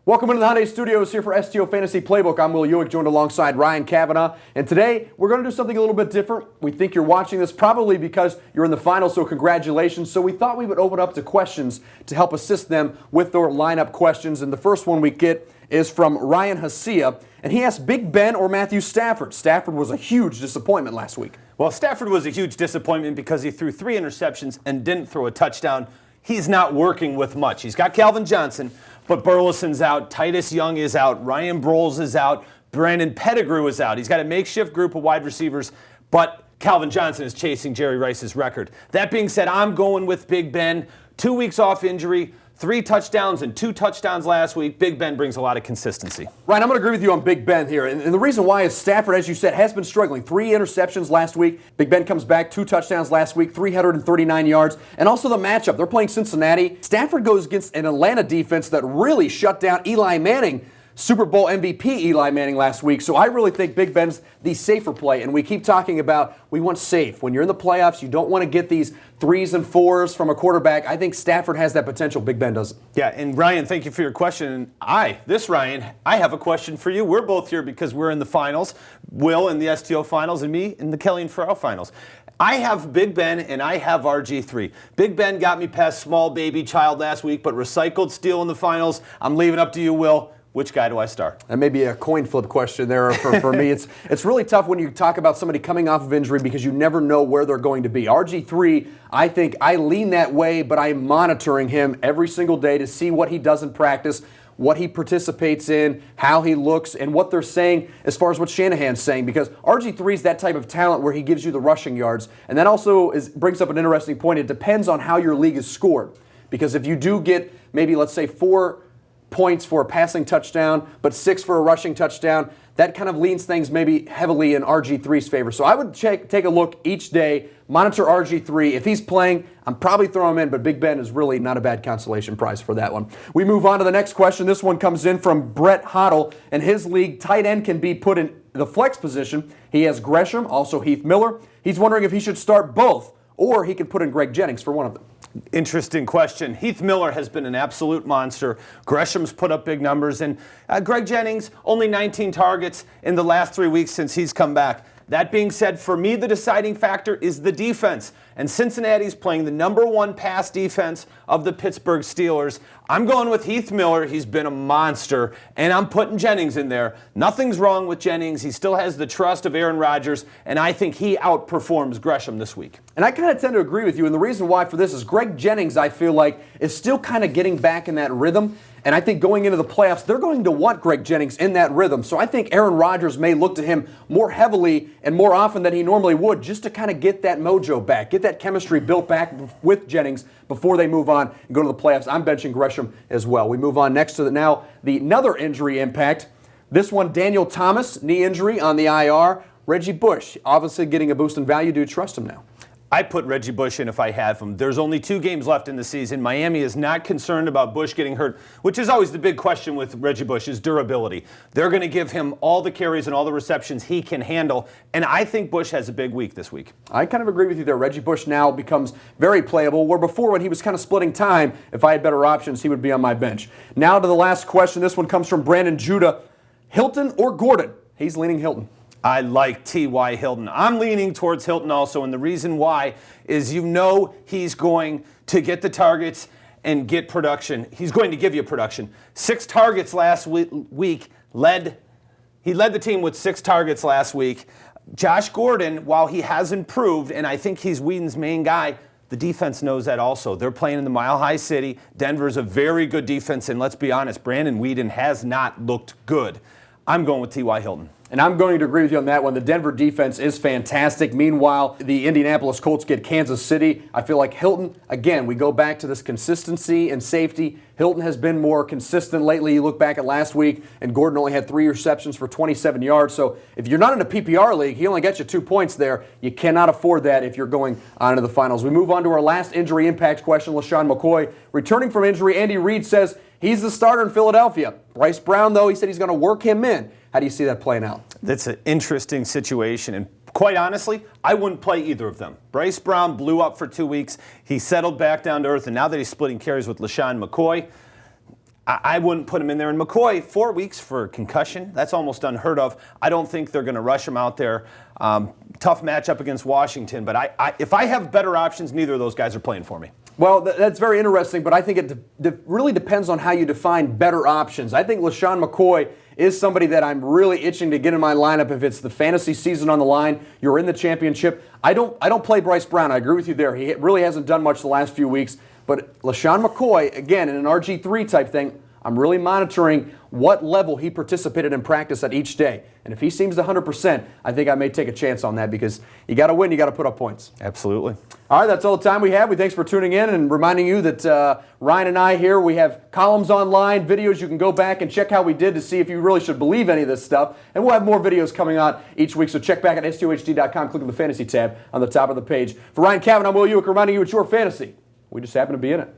Welcome into the Hyundai Studios here for STO Fantasy Playbook. I'm Will Ewick, joined alongside Ryan Kavanaugh. And today, we're going to do something a little bit different. We think you're watching this probably because you're in the finals, so congratulations. So we thought we would open up to questions to help assist them with their lineup questions. And the first one we get is from Ryan Hasia, and he asked Big Ben or Matthew Stafford. Stafford was a huge disappointment last week. Well, Stafford was a huge disappointment because he threw 3 interceptions and didn't throw a touchdown. He's not working with much. He's got Calvin Johnson, but Burleson's out, Titus Young is out, Ryan Broyles is out, Brandon Pettigrew is out. He's got a makeshift group of wide receivers, but Calvin Johnson is chasing Jerry Rice's record. That being said, I'm going with Big Ben. 2 weeks off injury, 3 touchdowns and 2 touchdowns last week. Big Ben brings a lot of consistency. Ryan, I'm going to agree with you on Big Ben here. And the reason why is Stafford, as you said, has been struggling. 3 interceptions last week. Big Ben comes back, 2 touchdowns last week, 339 yards. And also the matchup. They're playing Cincinnati. Stafford goes against an Atlanta defense that really shut down Eli Manning, Super Bowl MVP Eli Manning last week. So I really think Big Ben's the safer play. And we keep talking about we want safe. When you're in the playoffs, you don't want to get these 3s and 4s from a quarterback. I think Stafford has that potential. Big Ben doesn't. Yeah, and Ryan, thank you for your question. Ryan, I have a question for you. We're both here because we're in the finals. Will in the STO finals and me in the Kelly and Farrell finals. I have Big Ben and I have RG3. Big Ben got me past small baby child last week, but recycled steel in the finals. I'm leaving up to you, Will. Which guy do I start? That may be a coin flip question there for me. It's really tough when you talk about somebody coming off of injury because you never know where they're going to be. RG3, I think I lean that way, but I'm monitoring him every single day to see what he does in practice, what he participates in, how he looks, and what they're saying as far as what Shanahan's saying, because RG3 is that type of talent where he gives you the rushing yards. And that also brings up an interesting point. It depends on how your league is scored. Because if you do get maybe, let's say, 4 points for a passing touchdown, but 6 for a rushing touchdown, that kind of leans things maybe heavily in RG3's favor. So I would take a look each day, monitor RG3. If he's playing, I'm probably throwing him in, but Big Ben is really not a bad consolation prize for that one. We move on to the next question. This one comes in from Brett Hoddle. In his league, tight end can be put in the flex position. He has Gresham, also Heath Miller. He's wondering if he should start both, or he can put in Greg Jennings for one of them. Interesting question. Heath Miller has been an absolute monster. Gresham's put up big numbers. And Greg Jennings, only 19 targets in the last 3 weeks since he's come back. That being said, for me, the deciding factor is the defense. And Cincinnati's playing the #1 pass defense of the Pittsburgh Steelers. I'm going with Heath Miller. He's been a monster. And I'm putting Jennings in there. Nothing's wrong with Jennings. He still has the trust of Aaron Rodgers. And I think he outperforms Gresham this week. And I kind of tend to agree with you. And the reason why for this is Greg Jennings, I feel like, is still kind of getting back in that rhythm. And I think going into the playoffs, they're going to want Greg Jennings in that rhythm. So I think Aaron Rodgers may look to him more heavily and more often than he normally would just to kind of get that mojo back, get that chemistry built back with Jennings before they move on and go to the playoffs. I'm benching Gresham as well. We move on next to another injury impact. This one, Daniel Thomas, knee injury on the IR. Reggie Bush, obviously getting a boost in value. Do you trust him now? I put Reggie Bush in if I had him. There's only 2 games left in the season. Miami is not concerned about Bush getting hurt, which is always the big question with Reggie Bush, is durability. They're going to give him all the carries and all the receptions he can handle, and I think Bush has a big week this week. I kind of agree with you there. Reggie Bush now becomes very playable, where before when he was kind of splitting time, if I had better options, he would be on my bench. Now to the last question. This one comes from Brandon Judah. Hilton or Gordon? He's leaning Hilton. I like T.Y. Hilton. I'm leaning towards Hilton also, and the reason why is he's going to get the targets and get production. He's going to give you production. 6 targets last week. He led the team with 6 targets last week. Josh Gordon, while he has improved, and I think he's Whedon's main guy, the defense knows that also. They're playing in the Mile High City. Denver's a very good defense, and let's be honest, Brandon Whedon has not looked good. I'm going with T.Y. Hilton. And I'm going to agree with you on that one. The Denver defense is fantastic. Meanwhile, the Indianapolis Colts get Kansas City. I feel like Hilton, again, we go back to this consistency and safety. Hilton has been more consistent lately. You look back at last week, and Gordon only had 3 receptions for 27 yards. So if you're not in a PPR league, he only gets you 2 points there. You cannot afford that if you're going on to the finals. We move on to our last injury impact question. LaShawn McCoy, returning from injury. Andy Reid says he's the starter in Philadelphia. Bryce Brown, though, he said he's going to work him in. How do you see that playing out? That's an interesting situation. And quite honestly, I wouldn't play either of them. Bryce Brown blew up for 2 weeks. He settled back down to earth. And now that he's splitting carries with LaShawn McCoy, I wouldn't put him in there. And McCoy, 4 weeks for concussion, that's almost unheard of. I don't think they're going to rush him out there. Tough matchup against Washington, but if I have better options, neither of those guys are playing for me. Well, that's very interesting, but I think it really depends on how you define better options. I think LaShawn McCoy is somebody that I'm really itching to get in my lineup if it's the fantasy season on the line, you're in the championship. I don't play Bryce Brown. I agree with you there. He really hasn't done much the last few weeks. But LaShawn McCoy, again, in an RG3 type thing, I'm really monitoring what level he participated in practice at each day. And if he seems to 100%, I think I may take a chance on that because you got to win, you got to put up points. Absolutely. All right, that's all the time we have. Thanks for tuning in and reminding you that Ryan and I here, we have columns online, videos you can go back and check how we did to see if you really should believe any of this stuff. And we'll have more videos coming out each week, so check back at STOHD.com, click on the fantasy tab on the top of the page. For Ryan Cavan, I'm Will Ewick, reminding you it's your fantasy. We just happen to be in it.